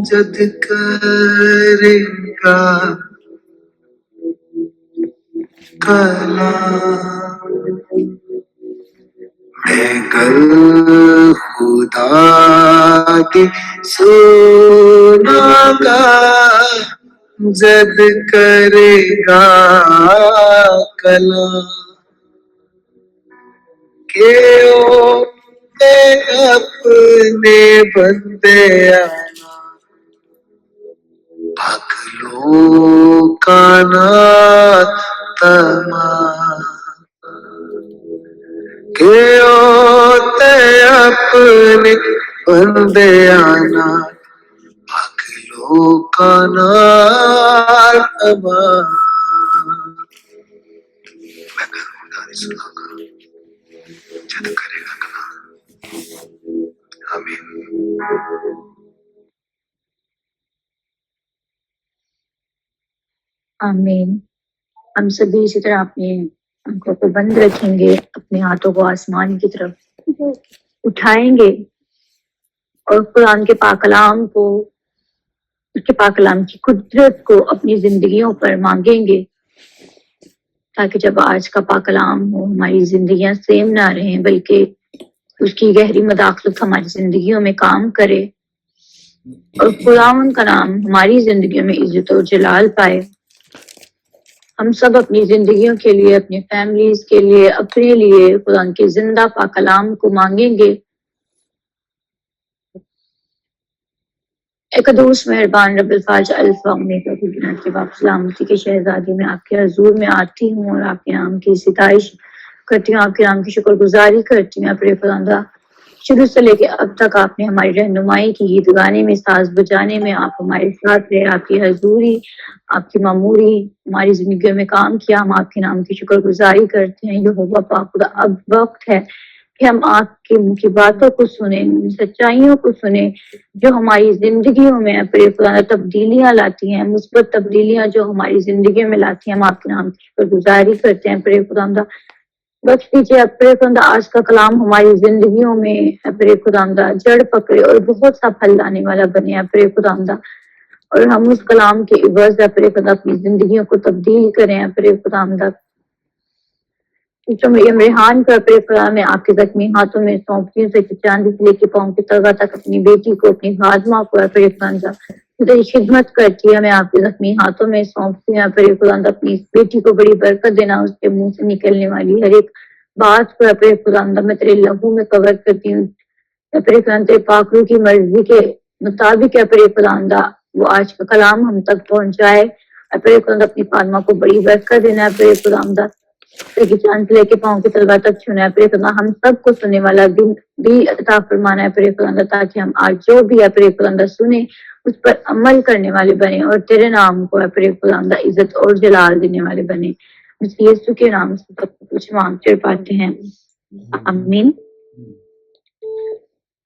جد کرے گا کلام میں گر خدا کی سنا گا جد کرے گا کلام کہ اوتے اپنے بندے آنا پگلوں کا نات تمام کہ اوتے اپنے بندے آنا پگلوں کا نات تمام میں گر خدا کی سنا گا جد کرے گا کلام آمین آمین۔ ہم سبھی اسی طرح اپنے آنکھوں کو بند رکھیں گے، اپنے ہاتھوں کو آسمان کی طرف اٹھائیں گے اور قرآن کے پاک کلام کو، اس کے پاک کلام کی قدرت کو اپنی زندگیوں پر مانگیں گے، تاکہ جب آج کا پاک کلام ہو ہماری زندگیاں سیم نہ رہیں بلکہ اس کی گہری مداخلت ہماری زندگیوں میں کام کرے اور قرآن کا نام ہماری زندگیوں میں عزت و جلال پائے۔ ہم سب اپنی زندگیوں کے لیے، اپنی فیملیز کے لیے، اپنے لیے قرآن کے زندہ پاک کلام کو مانگیں گے۔ اے قدوس مہربان رب الفاظ الفا اومیگا کی بنیاد کے باپ سلامتی کے شہزادی میں آپ کے حضور میں آتی ہوں اور آپ کے نام کی ستائش کرتی ہوں، آپ کے نام کی شکر گزاری کرتی ہوں۔ اپنے خدا شروع سے لے کے اب تک آپ نے ہماری رہنمائی کی، گیت گانے میں، ساز بجانے میں آپ ہمارے ساتھ رہے، آپ کی حضوری، آپ کی معموری ہماری زندگیوں میں کام کیا۔ ہم آپ کے نام کی شکر گزاری کرتے ہیں۔ یہوہ پاک خدا، اب وقت ہے کہ ہم آپ کے منہ کی باتوں کو سنیں، سچائیوں کو سنیں جو ہماری زندگیوں میں اپنے خدا تبدیلیاں لاتی ہیں، مثبت تبدیلیاں جو ہماری زندگیوں میں لاتی ہیں۔ ہم آپ کے نام کی شکر گزاری کرتے ہیں۔ اپنے خدا بخش دیجیے اپنے خدا آج کا کلام ہماری زندگیوں میں اپنے خدا جڑ پکڑے اور بہت سا پھل لانے والا بنے اپنے خدا، اور ہم اس کلام کے عوض اپنے خدا اپنی زندگیوں کو تبدیل کریں اپنے خدا۔ مریم ریحان کو اپنے خدا میں آپ کے زخمی ہاتھوں میں سونپتی ہوں، سے چاندی سے لے کے پاؤں کی تلوا تک اپنی بیٹی کو، اپنی خادمہ کو اپنے خدا تیری خدمت کرتی ہے، میں آپ کے زخمی ہاتھوں میں سونپتی ہوں اپنے خدا۔ اپنی اس بیٹی کو بڑی برکت دینا، اس کے منہ سے نکلنے والی ہر ایک بات کو اپنے خدا میں تیرے لہو میں کور کرتی ہوں اپنے خدا، تیرے پاک روح کی مرضی کے مطابق اپنے خدا وہ آج کا کلام ہم تک پہنچائے اپنے خدا۔ اپنی خادمہ کو بڑی برکت دینا اپنے خدا، چاند سے لے کے پاؤں کی تلوار تک چھونا ہے اپنے خدا۔ ہم سب کو سننے والا دل بھی عطا فرمانا ہے اپنے خدا، تاکہ ہم آج جو بھی اپنے خدا سنیں اس پر عمل کرنے والے بنے اور تیرے نام کو اپنے خدا عزت اور جلال دینے والے بنے۔ مسیح یسوع کے نام سے سب کچھ مانگتے پاتے ہیں، آمین۔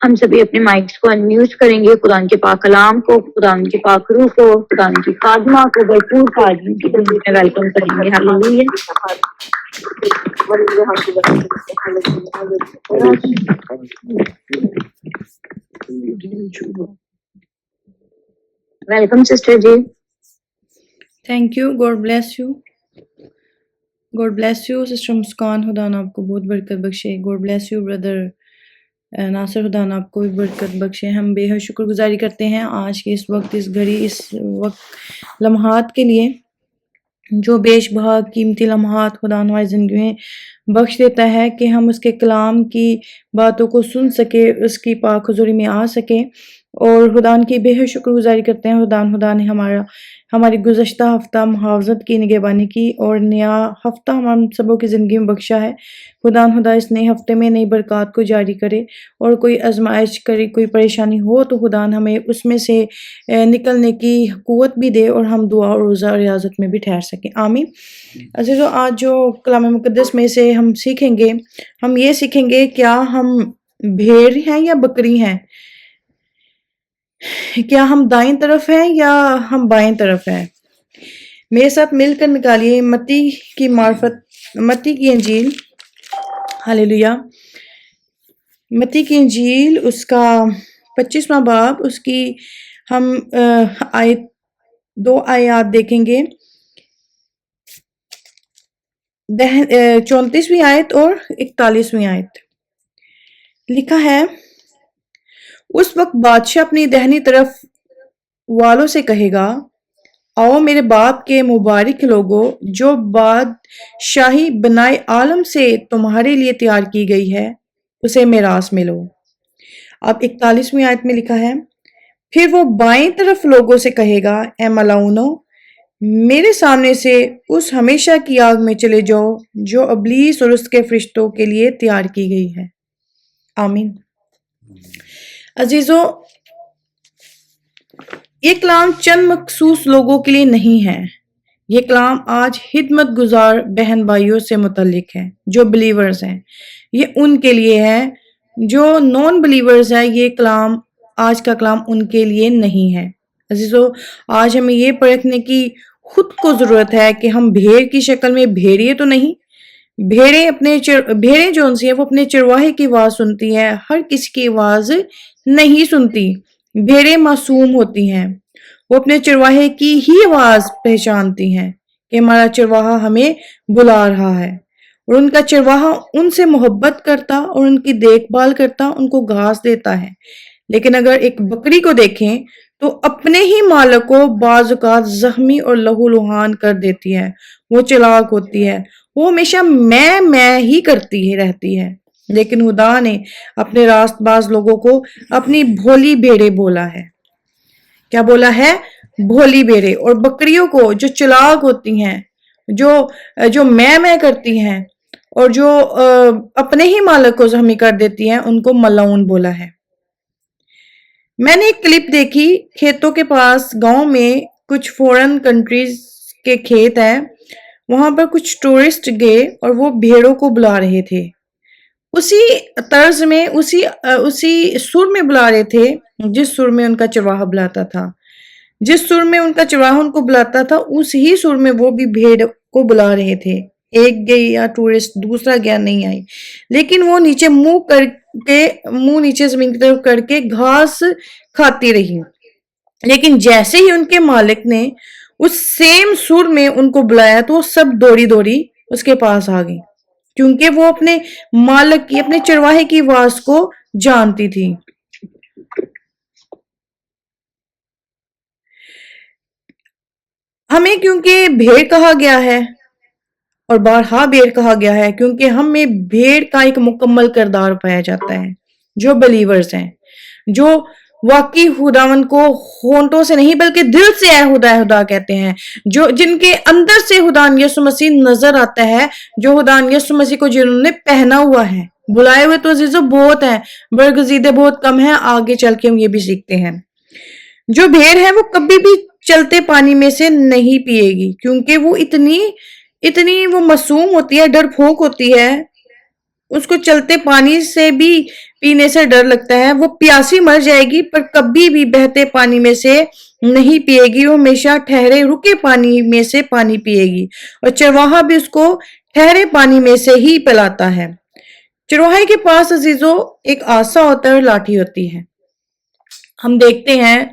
ہم سبھی اپنے مائکس کو انمیوٹ کریں گے، قرآن کے پاک کلام کو، قرآن کے پاک روح کو، قرآن کی خادمہ کو بھرپور تعظیم کی خدمت میں ویلکم کریں گے۔ Hallelujah. Welcome sister ji. Thank you, God bless you, God bless you sister Muskan, خدا نے آپ کو بہت برکت بخشے۔ God bless you brother Nasir, خدا نے آپ کو بھی برکت بخشے۔ ہم بے حد شکر گزاری کرتے ہیں آج کے اس وقت، اس گھڑی، اس وقت لمحات کے لیے جو بیش بہا قیمتی لمحات خدا ہماری زندگی میں بخش دیتا ہے کہ ہم اس کے کلام کی باتوں کو سن سکے، اس کی پاک حضوری میں آ سکے، اور خدا کی بے حد شکر گزاری کرتے ہیں۔ خدا نے ہماری گزشتہ ہفتہ محافظت کی، نگہبانی کی، اور نیا ہفتہ ہم سبوں کی زندگی میں بخشا ہے۔ خدا اس نئے ہفتے میں نئی برکات کو جاری کرے، اور کوئی آزمائش کرے، کوئی پریشانی ہو تو خدا ہمیں اس میں سے نکلنے کی قوت بھی دے، اور ہم دعا اور روزہ اور ریاضت میں بھی ٹھہر سکیں، آمین۔ عزیزو، آج جو کلام مقدس میں سے ہم سیکھیں گے، ہم یہ سیکھیں گے کیا ہم بھیڑ ہیں یا بکری ہیں، کیا ہم دائیں طرف ہیں یا ہم بائیں طرف ہیں۔ میرے ساتھ مل کر نکالیے متی کی انجیل، ہاللیلویہ، متی کی انجیل، اس کا 25واں باب، اس کی ہم آیت 2 آیات دیکھیں گے، 34ویں آیت اور 41ویں آیت۔ لکھا ہے، اس وقت بادشاہ اپنی دہنی طرف والوں سے کہے گا، آؤ میرے باپ کے مبارک لوگو، جو بادشاہی بنائے عالم سے تمہارے لیے تیار کی گئی ہے، اسے میراث میں لو۔ اب 41ویں آیت میں لکھا ہے، پھر وہ بائیں طرف لوگوں سے کہے گا، اے ملاؤنو، میرے سامنے سے اس ہمیشہ کی آگ میں چلے جاؤ جو ابلیس اور اس کے فرشتوں کے لیے تیار کی گئی ہے۔ آمین۔ عزیزو، یہ کلام چند مخصوص لوگوں کے لیے نہیں ہے، یہ کلام آج خدمت گزار بہن بھائیوں سے متعلق ہے جو بلیورز ہیں، یہ ان کے لیے ہے۔ جو نان بلیورز ہیں، یہ کلام، آج کا کلام ان کے لیے نہیں ہے۔ عزیزو، آج ہمیں یہ پرکھنے کی خود کو ضرورت ہے کہ ہم بھیڑ کی شکل میں بھیڑیے تو نہیں۔ بھیڑیں جو ہیں وہ اپنے چرواہے کی آواز سنتی ہے، ہر کسی کی آواز نہیں سنتی۔ بھیڑیں معصوم ہوتی ہیں، وہ اپنے چرواہے کی ہی آواز پہچانتی ہیں کہ ہمارا چرواہا ہمیں بلا رہا ہے، اور ان کا چرواہا ان سے محبت کرتا اور ان کی دیکھ بھال کرتا، ان کو گھاس دیتا ہے۔ لیکن اگر ایک بکری کو دیکھیں تو اپنے ہی مالک کو بعض اوقات زخمی اور لہو لہان کر دیتی ہے، وہ چلاک ہوتی ہے، وہ ہمیشہ میں ہی کرتی رہتی ہے۔ لیکن خدا نے اپنے راست باز لوگوں کو اپنی بھولی بھیڑیں بولا ہے۔ کیا بولا ہے؟ بھولی بھیڑیں۔ اور بکریوں کو جو چلاک ہوتی ہیں، جو میں کرتی ہیں اور جو اپنے ہی مالک کو زخمی کر دیتی ہیں، ان کو ملعون بولا ہے۔ میں نے ایک کلپ دیکھی، کھیتوں کے پاس گاؤں میں کچھ فورن کنٹریز کے کھیت ہیں، وہاں پر کچھ ٹورسٹ گئے اور وہ بھیڑوں کو بلا رہے تھے، اسی طرز میں، اسی سر میں بلا رہے تھے جس سر میں ان کا چرواہا بلاتا تھا، جس سر میں ان کا چرواہا ان کو بلاتا تھا، اس ہی سر میں وہ بھی بھیڑ کو بلا رہے تھے۔ ایک گئی یا ٹورسٹ، دوسرا گیا نہیں آئی، لیکن وہ نیچے منہ نیچے زمین کی طرف کر کے گھاس کھاتی رہی۔ لیکن جیسے ہی ان کے مالک نے اس سیم سر میں ان کو بلایا تو وہ سب دوڑی دوڑی اس کے پاس آ گئی، کیونکہ وہ اپنے مالک کی، اپنے چرواہے کی آواز کو جانتی تھی۔ ہمیں کیونکہ بھیڑ کہا گیا ہے، اور بارہا بھیڑ کہا گیا ہے، کیونکہ ہم میں بھیڑ کا ایک مکمل کردار پایا جاتا ہے۔ جو بلیورز ہیں، جو واقعی خداوند کو ہونٹوں سے نہیں بلکہ دل سے اے خدا اے خدا کہتے ہیں، جن کے اندر سے خداوند یسوع مسیح نظر آتا ہے، جو خداوند یسوع مسیح کو جنہوں نے پہنا ہوا ہے۔ بلائے ہوئے تو عزیزو بہت ہیں، برگزیدے بہت کم ہیں، آگے چل کے ہم یہ بھی سیکھتے ہیں۔ جو بھیڑ ہے وہ کبھی بھی چلتے پانی میں سے نہیں پیے گی، کیونکہ وہ اتنی وہ معصوم ہوتی ہے، ڈر پھونک ہوتی ہے، اس کو چلتے پانی سے بھی پینے سے ڈر لگتا ہے۔ وہ پیاسی مر جائے گی پر کبھی بھی بہتے پانی میں سے نہیں پیے گی، وہ ہمیشہ ٹھہرے رکے پانی میں سے پانی پیے گی، اور چرواہا بھی اس کو ٹھہرے پانی میں سے ہی پلاتا ہے۔ چرواہے کے پاس عزیزو ایک آسا ہوتا ہے اور لاٹھی ہوتی ہے۔ ہم دیکھتے ہیں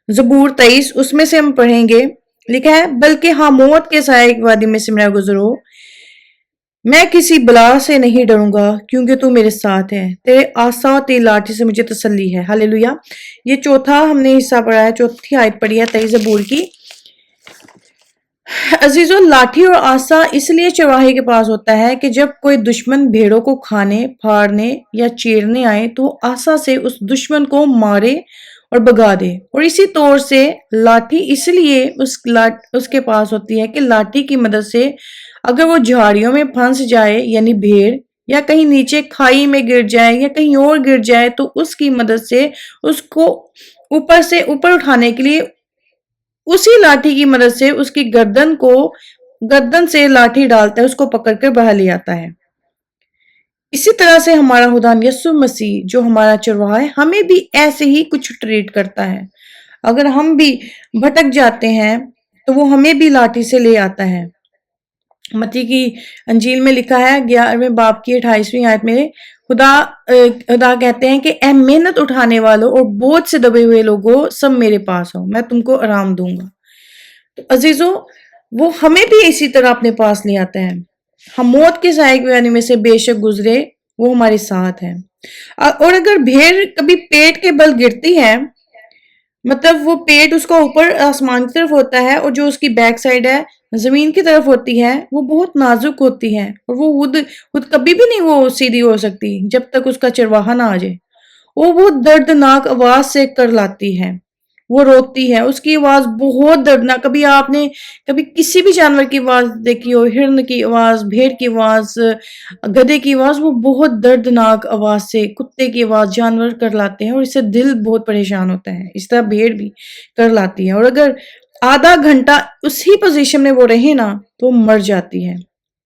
زبور 23، اس میں سے ہم پڑھیں گے، لکھا ہے، بلکہ ہاں موت کے سائے کی وادی میں سے میرا گزرو، میں کسی بلا سے نہیں ڈروں گا، کیونکہ تو میرے ساتھ ہے، تیرے آسا تیری لاٹھی سے مجھے تسلی ہے۔ ہاللیلویہ۔ یہ چوتھا ہم نے حصہ پڑھا ہے، چوتھی آیت پڑھی ہے 23 زبور کی۔ عزیزو، لاٹھی اور آسا اس لیے چرواہے کے پاس ہوتا ہے کہ جب کوئی دشمن بھیڑوں کو کھانے، پھاڑنے یا چیرنے آئے تو آسا سے اس دشمن کو مارے اور بھگا دے، اور اسی طور سے لاٹھی اس لیے اس کے پاس ہوتی ہے کہ لاٹھی کی مدد سے اگر وہ جھاڑیوں میں پھنس جائے، یعنی بھیڑ، یا کہیں نیچے کھائی میں گر جائے یا کہیں اور گر جائے، تو اس کی مدد سے اس کو اوپر سے اوپر اٹھانے کے لیے اسی لاٹھی کی مدد سے اس کی گردن سے لاٹھی ڈالتا ہے، اس کو پکڑ کر باہر لے آتا ہے۔ اسی طرح سے ہمارا خدا یسوع مسیح جو ہمارا چرواہا ہے، ہمیں بھی ایسے ہی کچھ ٹریٹ کرتا ہے۔ اگر ہم بھی بھٹک جاتے ہیں تو وہ ہمیں بھی لاٹھی سے لے آتا ہے، मत्ती की अंजील में लिखा है 11वें बाब की 28वीं आयत में खुदा कहते हैं कि ए मेहनत उठाने वालों और बोझ से दबे हुए लोगों, सब मेरे पास हो, मैं तुमको आराम दूंगा। तो अजीजों, वो हमें भी इसी तरह अपने पास ले आता है। हम मौत के साए में से बेशक गुजरे, वो हमारे साथ है। और अगर भेड़ कभी पेट के बल गिरती है, मतलब वो पेट उसका ऊपर आसमान की तरफ होता है और जो उसकी बैक साइड है जमीन की तरफ होती है, वो बहुत नाजुक होती है और वो खुद कभी भी नहीं वो सीधी हो सकती जब तक उसका चरवाहा ना आ जाए। वो बहुत दर्दनाक आवाज से कर लाती है, वो रोती है, उसकी आवाज बहुत दर्दनाक। कभी किसी भी जानवर की आवाज देखी हो, हिरन की आवाज, भेड़ की आवाज, गधे की आवाज, वो बहुत दर्दनाक आवाज से, कुत्ते की आवाज जानवर कर लाते हैं और इससे दिल बहुत परेशान होता है। इस तरह भेड़ भी कर लाती है और अगर आधा घंटा उसी पोजीशन में वो रहे ना तो वो मर जाती है।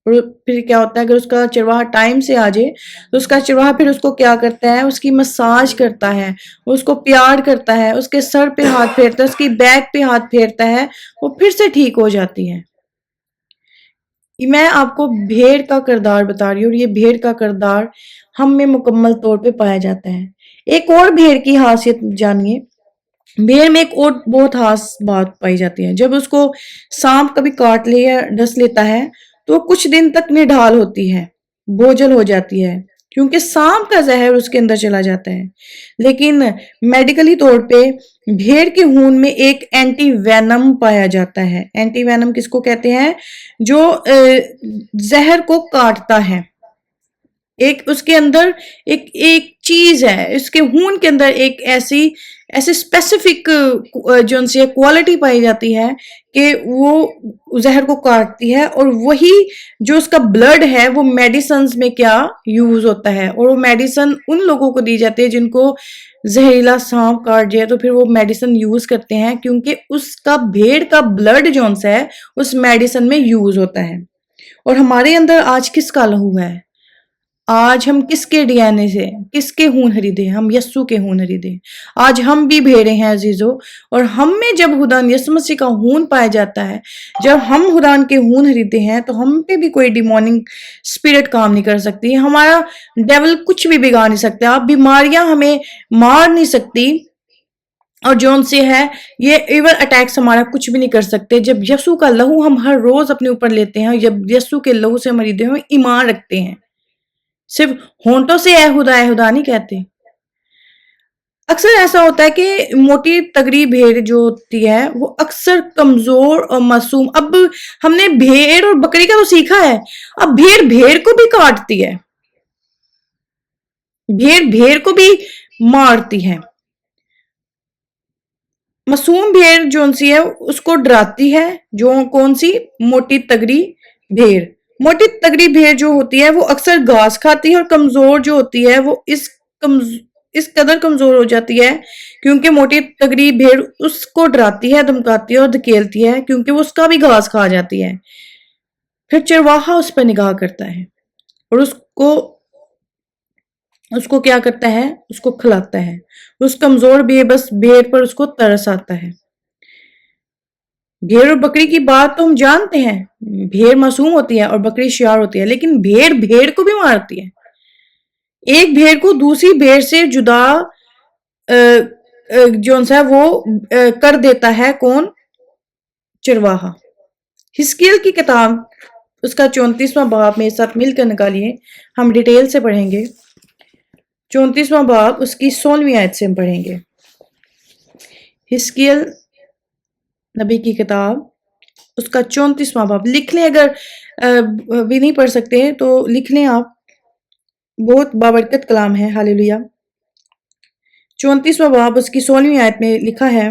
और फिर क्या होता है, अगर उसका चरवाहा टाइम से आ जाए तो उसका चरवाहा फिर उसको क्या करता है, उसकी मसाज करता है, उसको प्यार करता है, उसके सर पे हाथ फेरता है, उसकी बैक पे हाथ फेरता है, वो फिर से ठीक हो जाती है। मैं आपको भेड़ का किरदार बता रही हूँ और ये भेड़ का किरदार हम में मुकम्मल तौर पे पाया जाता है। एक और भेड़ की खासियत जानिए। भेड़ में एक और बहुत खास बात पाई जाती है। जब उसको सांप कभी काट ले या डस लेता है तो वो कुछ दिन तक निढाल होती है, बोझल हो जाती है, क्योंकि सांप का जहर उसके अंदर चला जाता है। लेकिन मेडिकली तौर पे भेड़ के खून में एक एंटी वेनम पाया जाता है। एंटी वेनम किसको कहते हैं? जो जहर को काटता है। एक उसके अंदर एक चीज है, उसके खून के अंदर एक ऐसी स्पेसिफिक जो सी क्वालिटी पाई जाती है कि वो जहर को काटती है और वही जो उसका ब्लड है वो मेडिसिन में क्या यूज होता है। और वो मेडिसिन उन लोगों को दी जाती है जिनको जहरीला सांप काट जाए, तो फिर वो मेडिसिन यूज करते हैं क्योंकि उसका भेड़ का ब्लड जो है उस मेडिसिन में यूज होता है। और हमारे अंदर आज किसका लहू है? आज हम किसके डीएनए से, किसके खून खरीदे? हम यस्सु के खून खरीदे। आज हम भी भेड़े हैं अजीजों, और हम में जब खुदान यीशु मसीह का खून पाया जाता है, जब हम खुदान के खून खरीदे हैं, तो हम पे भी कोई डिमोनिक स्पिरिट काम नहीं कर सकती। हमारा डेविल कुछ भी बिगाड़ नहीं सकता। आप बीमारियां हमें मार नहीं सकती, और जोन से है ये इवन अटैक्स हमारा कुछ भी नहीं कर सकते। जब यीशु का लहू हम हर रोज अपने ऊपर लेते हैं, जब यीशु के लहू से मरीदे हुए ईमान रखते हैं, सिर्फ होंठों से ए खुदा नहीं कहते। अक्सर ऐसा होता है कि मोटी तगड़ी भेड़ जो होती है वो अक्सर कमजोर और मासूम। अब हमने भेड़ और बकरी का तो सीखा है, अब भेड़ को भी काटती है, भेड़ को भी मारती है। मासूम भेड़ जो सी है उसको डराती है। जो कौन सी? मोटी तगड़ी भेड़। मोटी तगड़ी भेड़ जो होती है वो अक्सर घास खाती है, और कमजोर जो होती है वो इस कदर कमजोर हो जाती है क्योंकि मोटी तगड़ी भेड़ उसको डराती है, धमकाती है और धकेलती है, क्योंकि वो उसका भी घास खा जाती है। फिर चरवाहा उस पर निगाह करता है और उसको क्या करता है? उसको खिलाता है। उस कमजोर बेबस भेड़ पर उसको तरस आता है। भेड़ और बकरी की बात तो हम जानते हैं, भेड़ मासूम होती है और बकरी शियार होती है, लेकिन भेड़ को भी मारती है। एक भेड़ को दूसरी भेड़ से जुदा जो सा वो कर देता है कौन? चरवाहा। हिस्कियल की किताब उसका 34वां बाब मेरे साथ मिलकर निकालिए, हम डिटेल से पढ़ेंगे। 34वां बाब उसकी 16वीं आयत से हम पढ़ेंगे। हिस्कियल नबी की किताब उसका 34वां बाब लिख लें, अगर भी नहीं पढ़ सकते तो लिख लें आप, बहुत बाबरकत कलाम है। हालेलुया। 34वां बाब उसकी 16वीं आयत में लिखा है,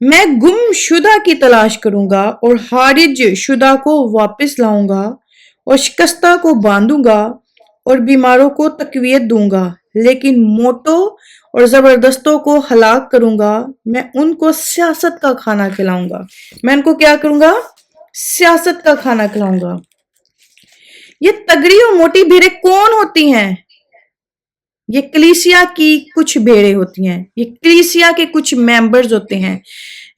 मैं गुमशुदा की तलाश करूंगा और हारिज शुदा को वापस लाऊंगा, और शिकस्ता को बांधूंगा और बीमारों को तकवीत दूंगा, लेकिन मोटो और जबरदस्तों को हलाक करूंगा। मैं उनको सियासत का खाना खिलाऊंगा। मैं उनको क्या करूंगा? सियासत का खाना खिलाऊंगा। ये तगड़ी और मोटी भेड़ें कौन होती हैं? ये कलीसिया की कुछ भेड़ें होती हैं, ये कलीसिया के कुछ मेंबर्स होते हैं,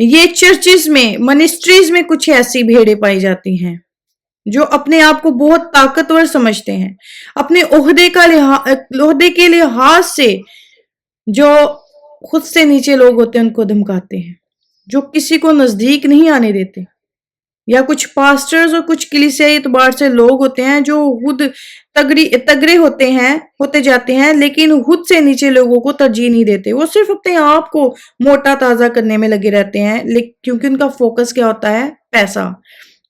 ये चर्चिस में, मिनिस्ट्रीज में कुछ ऐसी भेड़ें पाई जाती हैं। جو اپنے آپ کو بہت طاقتور سمجھتے ہیں, اپنے عہدے کے لحاظ سے جو خود سے نیچے لوگ ہوتے ہیں ان کو دھمکاتے ہیں, جو کسی کو نزدیک نہیں آنے دیتے, یا کچھ پاسٹرز اور کچھ کلیسیائی اعتبار سے لوگ ہوتے ہیں جو خود تگڑے ہوتے جاتے ہیں لیکن خود سے نیچے لوگوں کو ترجیح نہیں دیتے. وہ صرف اپنے آپ کو موٹا تازہ کرنے میں لگے رہتے ہیں, کیونکہ ان کا فوکس کیا ہوتا ہے؟ پیسہ.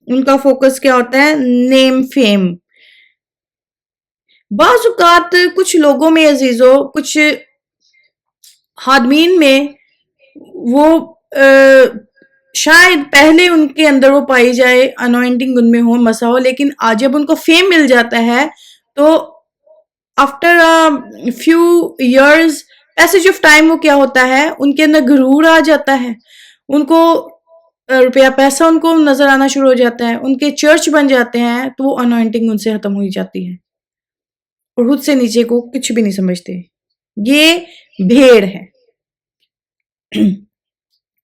ان کا فوکس کیا ہوتا ہے؟ نیم فیم. بعض اوقات کچھ لوگوں میں عزیزو, کچھ خادمین میں وہ شاید پہلے ان کے اندر وہ پائی جائے, انوائنٹنگ ان میں ہو, مسا ہو, لیکن آج جب ان کو فیم مل جاتا ہے تو after few years passage of time وہ کیا ہوتا ہے, ان کے اندر غرور آ جاتا ہے, ان کو روپیہ پیسہ ان کو نظر آنا شروع ہو جاتا ہے, ان کے چرچ بن جاتے ہیں, تو وہ انوائنٹنگ ان سے ختم ہو جاتی ہے اور خود سے نیچے کو کچھ بھی نہیں سمجھتے. یہ بھیڑ ہے,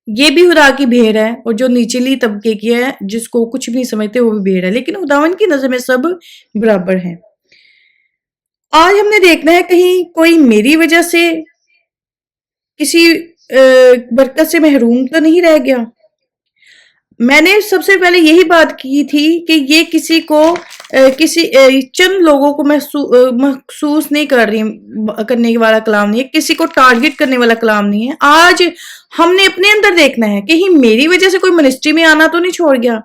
یہ بھی خدا کی بھیڑ ہے, اور جو نیچلی طبقے کی ہے جس کو کچھ بھی نہیں سمجھتے وہ بھی بھیڑ ہے, لیکن خداوند کی نظر میں سب برابر ہیں. آج ہم نے دیکھنا ہے کہیں کوئی میری وجہ سے کسی برکت سے محروم تو نہیں رہ گیا. میں نے سب سے پہلے یہی بات کی تھی کہ یہ کسی کو کسی چند لوگوں کو محسوس نہیں کرنے والا کلام نہیں ہے, کسی کو ٹارگٹ کرنے والا کلام نہیں ہے. آج ہم نے اپنے اندر دیکھنا ہے کہیں میری وجہ سے کوئی منسٹری میں آنا تو نہیں چھوڑ گیا,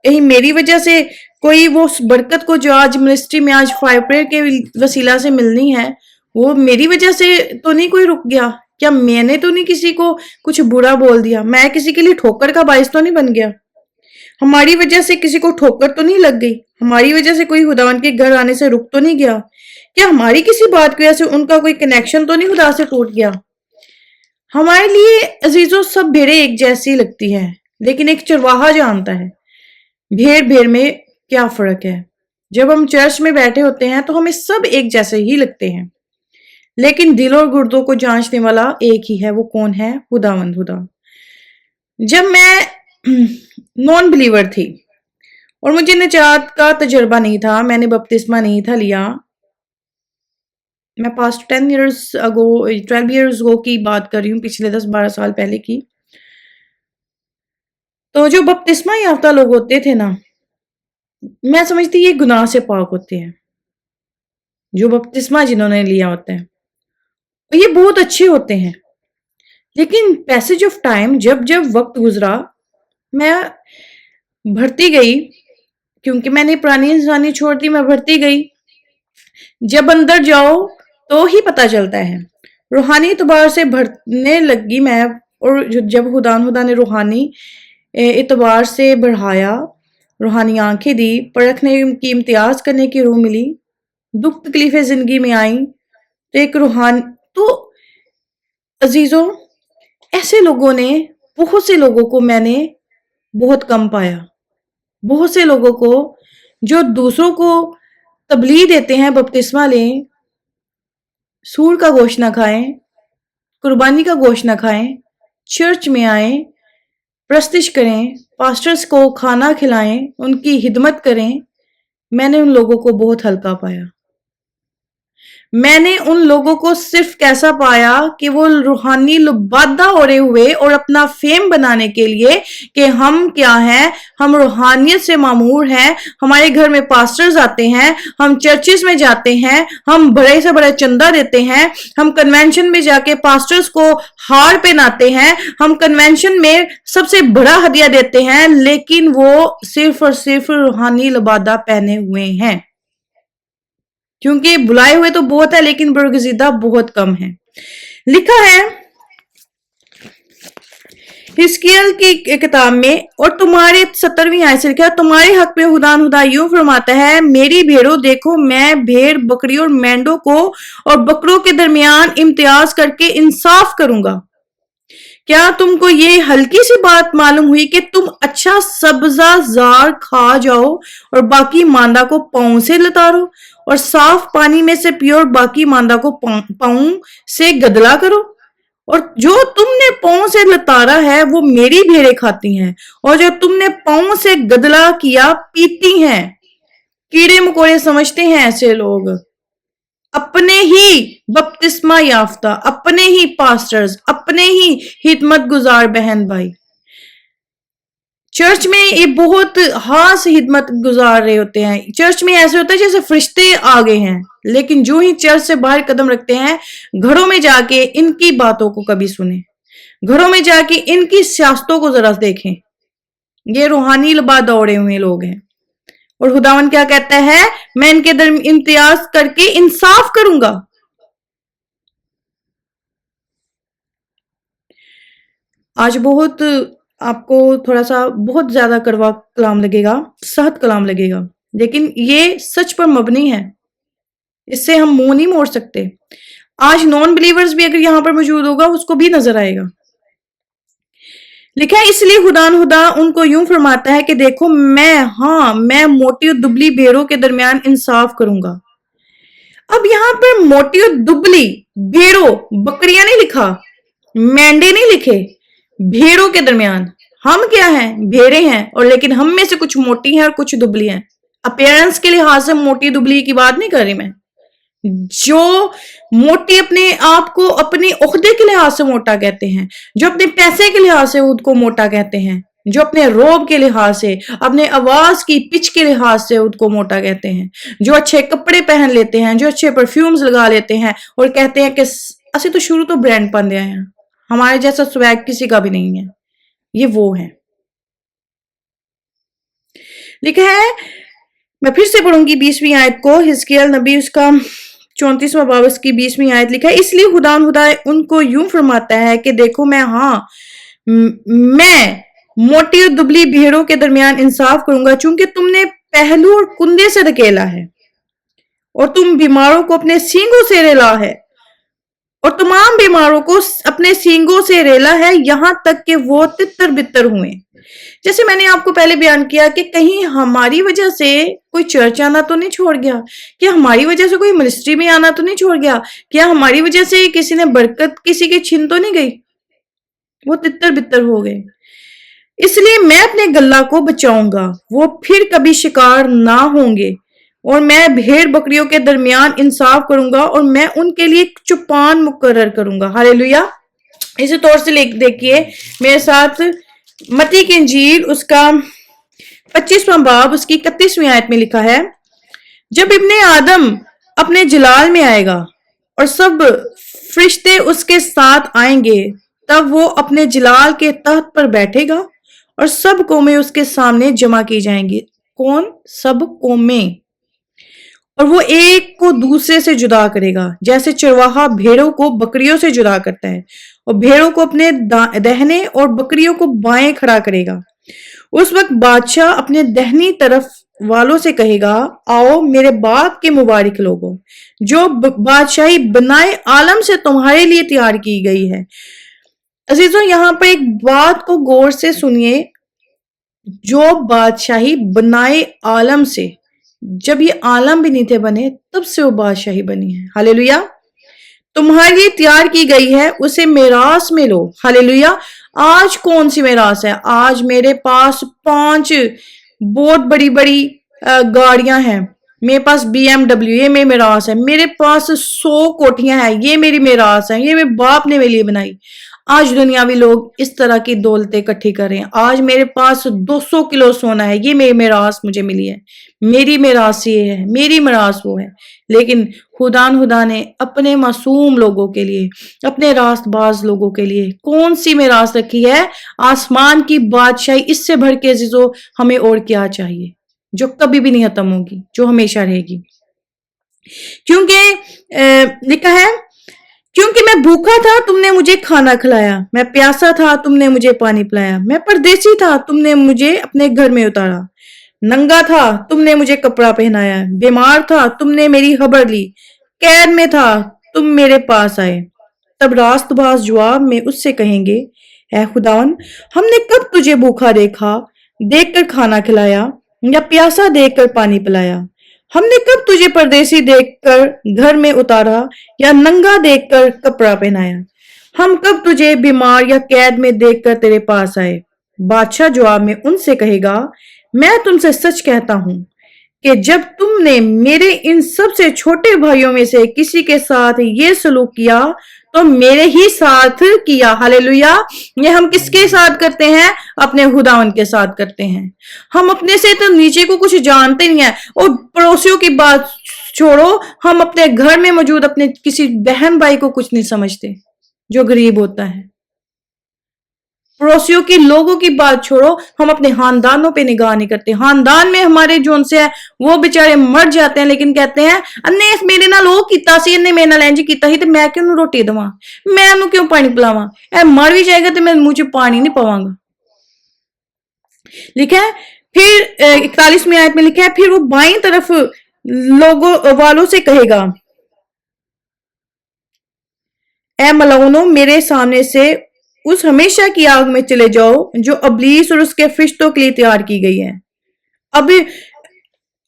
کہیں میری وجہ سے کوئی وہ برکت کو جو آج منسٹری میں آج فائر پریئر کے وسیلہ سے ملنی ہے وہ میری وجہ سے تو نہیں کوئی رک گیا. کیا میں نے تو نہیں کسی کو کچھ برا بول دیا, میں کسی کے لیے ٹھوکر کا باعث تو نہیں بن گیا, ہماری وجہ سے کسی کو ٹھوکر تو نہیں لگ گئی, ہماری وجہ سے کوئی خداوند کے گھر آنے سے رک تو نہیں گیا, کیا ہماری کسی بات کی وجہ سے ان کا کوئی کنیکشن تو نہیں خدا سے ٹوٹ گیا. ہمارے لیے عزیزوں سب بھیڑیں ایک جیسی لگتی ہے, لیکن ایک چرواہا جانتا ہے بھیڑ میں کیا فرق ہے. جب ہم چرچ میں بیٹھے ہوتے ہیں تو ہمیں سب ایک جیسے ہی لگتے ہیں, لیکن دل اور گردوں کو جانچنے والا ایک ہی ہے, وہ کون ہے؟ خداوند خدا. جب میں نان بلیور تھی اور مجھے نجات کا تجربہ نہیں تھا, میں نے بپتسمہ نہیں تھا لیا, میں پاسٹ 12 ایئرز اگو کی بات کر رہی ہوں, پچھلے 10-12 سال پہلے کی. تو جو بپتسمہ یافتہ لوگ ہوتے تھے نا, میں سمجھتی یہ گناہ سے پاک ہوتے ہیں, جو بپتسمہ جنہوں نے لیا ہوتا ہے یہ بہت اچھے ہوتے ہیں. لیکن پیسج آف ٹائم جب وقت گزرا میں بڑھتی گئی, کیونکہ میں نے پرانی انسانی چھوڑ دی, میں بڑھتی گئی. جب اندر جاؤ تو ہی پتہ چلتا ہے, روحانی اعتبار سے بڑھنے لگی میں, اور جب خدا نے روحانی اعتبار سے بڑھایا, روحانی آنکھیں دی, پرکھنے کی امتیاز کرنے کی روح ملی, دکھ تکلیفیں زندگی میں آئیں, تو ایک تو عزیزوں ایسے لوگوں نے, بہت سے لوگوں کو میں نے بہت کم پایا, بہت سے لوگوں کو جو دوسروں کو تبلیغ دیتے ہیں بپتسمہ لیں, سور کا گوشت نہ کھائیں, قربانی کا گوشت نہ کھائیں, چرچ میں آئیں, پرستش کریں, پاسٹرز کو کھانا کھلائیں, ان کی خدمت کریں, میں نے ان لوگوں کو بہت ہلکا پایا. میں نے ان لوگوں کو صرف کیسا پایا کہ وہ روحانی لبادہ اوڑے ہوئے اور اپنا فیم بنانے کے لیے کہ ہم کیا ہیں, ہم روحانیت سے معمور ہیں, ہمارے گھر میں پاسٹرز آتے ہیں, ہم چرچز میں جاتے ہیں, ہم بڑے سے بڑے چندہ دیتے ہیں, ہم کنونشن میں جا کے پاسٹرز کو ہار پہناتے ہیں, ہم کنونشن میں سب سے بڑا ہدیہ دیتے ہیں, لیکن وہ صرف اور صرف روحانی لبادہ پہنے ہوئے ہیں. کیونکہ بلائے ہوئے تو بہت ہے لیکن برگزیدہ بہت کم ہے. لکھا ہے حزقیل کی کتاب میں, اور تمہارے 70ویں آیت سے لکھا ہے, تمہارے حق میں خدا یوں فرماتا ہے, میری بھیڑوں دیکھو, میں بھیڑ بکری اور مینڈوں کو اور بکروں کے درمیان امتیاز کر کے انصاف کروں گا. کیا تم کو یہ ہلکی سی بات معلوم ہوئی کہ تم اچھا سبزہ زار کھا جاؤ اور باقی ماندہ کو پاؤں سے لتارو, اور صاف پانی میں سے پیو اور باقی ماندہ کو پاؤں سے گدلا کرو؟ اور جو تم نے پاؤں سے لتارا ہے وہ میری بھیڑیں کھاتی ہیں, اور جو تم نے پاؤں سے گدلا کیا پیتی ہیں. कीड़े मकोड़े समझते हैं ऐसे लोग, अपने ही बपतिस्मा याफ्ता, अपने ही पास्टर्स, अपने ही हिदमत गुजार बहन भाई चर्च में ये बहुत हास हिदमत गुजार रहे होते हैं। चर्च में ऐसे होता है जैसे फरिश्ते आ गए हैं, लेकिन जो ही चर्च से बाहर कदम रखते हैं, घरों में जाके इनकी बातों को कभी सुने, घरों में जाके इनकी सियासतों को जरा देखें। ये रूहानी लिबास दौड़े हुए लोग हैं। और खुदावन क्या कहता है, मैं इनके दरमियान इम्तियाज करके इंसाफ करूंगा। आज बहुत आपको थोड़ा सा बहुत ज्यादा कड़वा कलाम लगेगा, सख्त कलाम लगेगा, लेकिन ये सच पर मबनी है, इससे हम मुंह नहीं मोड़ सकते। आज नॉन बिलीवर्स भी अगर यहां पर मौजूद होगा उसको भी नजर आएगा। लिखा है, इसलिए खुदा उनको यूं फरमाता है कि देखो मैं मोटी और दुबली भेड़ों के दरमियान इंसाफ करूंगा। अब यहां पर मोटी और दुबली भेड़ों, बकरियां नहीं लिखा, मेंढे नहीं लिखे, भेड़ों के दरमियान। हम क्या हैं? भेड़े हैं, और लेकिन हम में से कुछ मोटी हैं और कुछ दुबली हैं। अपीयरेंस के लिहाज से मोटी दुबली की बात नहीं कर रही मैं। जो मोटी अपने आप को अपने ओहदे के लिहाज से मोटा कहते हैं, जो अपने पैसे के लिहाज से खुद को मोटा कहते हैं, जो अपने रोब के लिहाज से, अपने आवाज की पिच के लिहाज से खुद को मोटा कहते हैं, जो अच्छे कपड़े पहन लेते हैं, जो अच्छे परफ्यूम्स लगा लेते हैं और कहते हैं कि असि तो शुरू तो ब्रांड पाते आए हैं, हमारे जैसा स्वैग किसी का भी नहीं है, ये वो है। लिखा है, मैं फिर से पढ़ूंगी 20वीं आयत को, हिजकिय्याह नबी उसका 34वां बाब की 20वीं आयत। लिखा है, इसलिए खुदा उनको यूं फरमाता है कि देखो मैं मोटी और दुबली भेड़ों के दरमियान इंसाफ करूंगा, चूंकि तुमने पहलू और कुंदे से धकेला है और तुम बीमारों को अपने सींगों से रेला है, और तमाम बीमारों को अपने सींगों से रेला है, यहां तक कि वो तितर बितर हुए। जैसे मैंने आपको पहले बयान किया कि कहीं हमारी वजह से कोई चर्च आना तो नहीं छोड़ गया, क्या हमारी वजह से कोई मिनिस्ट्री में आना तो नहीं छोड़ गया, क्या हमारी वजह से किसी ने बरकत किसी के छीन तो नहीं गई, वो तितर बितर हो गए। इसलिए मैं अपने गल्ला को बचाऊंगा, वो फिर कभी शिकार ना होंगे, और मैं भेड़ बकरियों के दरमियान इंसाफ करूंगा, और मैं उनके लिए एक चुपान मुकर्रर करूंगा। हालेलुया। इसी तौर से देखिए मेरे साथ मत्ती की इंजील उसका 25वां बाब उसकी 31वीं आयत में लिखा है, जब इब्ने आदम अपने जलाल में आएगा और सब फरिश्ते उसके साथ आएंगे, तब वो अपने जलाल के तख्त पर बैठेगा और सब कौमें उसके सामने जमा की जाएंगी। कौन? सब कौमें। और वो एक को दूसरे से जुदा करेगा, जैसे चरवाहा भेड़ों को बकरियों से जुदा करता है, और भेड़ों को अपने दाहिने और बकरियों को बाएं खड़ा करेगा। उस वक्त बादशाह अपने दाहिनी तरफ वालों से कहेगा, आओ मेरे बाप के मुबारक लोगों, जो बादशाही बनाए आलम से तुम्हारे लिए तैयार की गई है। अजीजों, यहाँ पर एक बात को गौर से सुनिए, जो बादशाही बनाए आलम से, जब ये आलम भी नहीं थे बने तब से वो बादशाही बनी है। हालेलुया। तुम्हारे लिए तैयार की गई है, उसे मेरास में लो। हालेलुया। आज कौन सी मेरास है? आज मेरे पास 5 बहुत बड़ी बड़ी गाड़ियां हैं, मेरे पास BMW, ये मेरी मेरास है। मेरे पास 100 कोठियां हैं, ये मेरी मेरास है, ये मेरे बाप ने मेरे लिए बनाई। आज दुनियावी लोग इस तरह की दौलतें इकट्ठी कर रहे हैं। आज मेरे पास 200 किलो सोना है, ये मेरी मेरास मुझे मिली है, मेरी मेरास ये है, मेरी मेरास वो है। लेकिन खुदा ने अपने मासूम लोगों के लिए, अपने रास्तबाज लोगों के लिए कौन सी मेरास रखी है? आसमान की बादशाही। इससे भर के अजीजों हमें और क्या चाहिए, जो कभी भी नहीं खत्म होगी, जो हमेशा रहेगी। क्योंकि लिखा है, क्योंकि मैं भूखा था तुमने मुझे खाना खिलाया, मैं प्यासा था तुमने मुझे पानी पिलाया, मैं परदेसी था तुमने मुझे अपने घर में उतारा, नंगा था तुमने मुझे कपड़ा पहनाया, बीमार था तुमने मेरी खबर ली, कैद में था तुम मेरे पास आए। तब रास्तबाज जवाब में उससे कहेंगे, ऐ खुदावन, हमने कब तुझे भूखा देखकर खाना खिलाया, या प्यासा देखकर पानी पिलाया? हमने कब तुझे परदेसी देखकर घर में उतारा, या नंगा देखकर कपड़ा पहनाया? हम कब तुझे बीमार या कैद में देखकर तेरे पास आए? बादशाह जवाब में उनसे कहेगा, मैं तुमसे सच कहता हूं کہ जब तुमने मेरे इन सबसे छोटे भाइयों में से किसी के साथ ये सलूक किया तो मेरे ही साथ किया। हालेलुया। ये हम किसके साथ करते हैं? अपने खुदावंद के साथ करते हैं। हम अपने से तो नीचे को कुछ जानते नहीं है, और पड़ोसियों की बात छोड़ो, हम अपने घर में मौजूद अपने किसी बहन भाई को कुछ नहीं समझते जो गरीब होता है। पड़ोसियों की लोगों की बात छोड़ो, हम अपने खानदानों पे निगाह नहीं करते। खानदान में हमारे जो उनसे है वो बेचारे मर जाते हैं, लेकिन कहते हैं अन्ने मेरे नाल ओ कीता सी, अन्ने मेरे नाल इंज कीता सी ते मैं क्यों रोटी देवां, मैं उन्हें क्यों पानी पिलावां, ए मर भी जाएगा तो मैं मुंह च पानी नहीं पवांगा। लिखा है फिर 41वीं आयत में लिखा है, फिर वो बाईं तरफ लोगों वालों से कहेगा, ए मलऊनो मेरे सामने से उस हमेशा की आग में चले जाओ जो अबलीस और उसके फरिश्तों के लिए तैयार की गई है। अब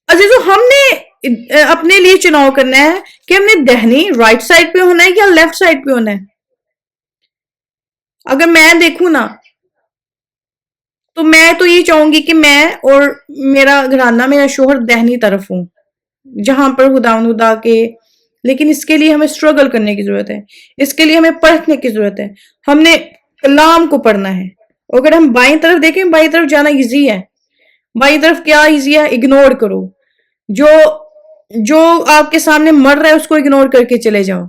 अजीजों, हमने अपने लिए चुनाव करना है कि हमने दहनी राइट साइड पे होना है या लेफ्ट साइड पे होना है। अगर मैं देखूं ना, तो मैं तो ये चाहूंगी कि मैं और मेरा घराना, मेरा शोहर दहनी तरफ हूं, जहां पर खुदा के, लेकिन इसके लिए हमें स्ट्रगल करने की जरूरत है, इसके लिए हमें पढ़ने की जरूरत है, हमने कलाम को पढ़ना है। अगर हम बाईं तरफ देखें, बाईं तरफ जाना इजी है। बाईं तरफ क्या इजी है? इग्नोर करो, जो आपके सामने मर रहा है उसको इग्नोर करके चले जाओ,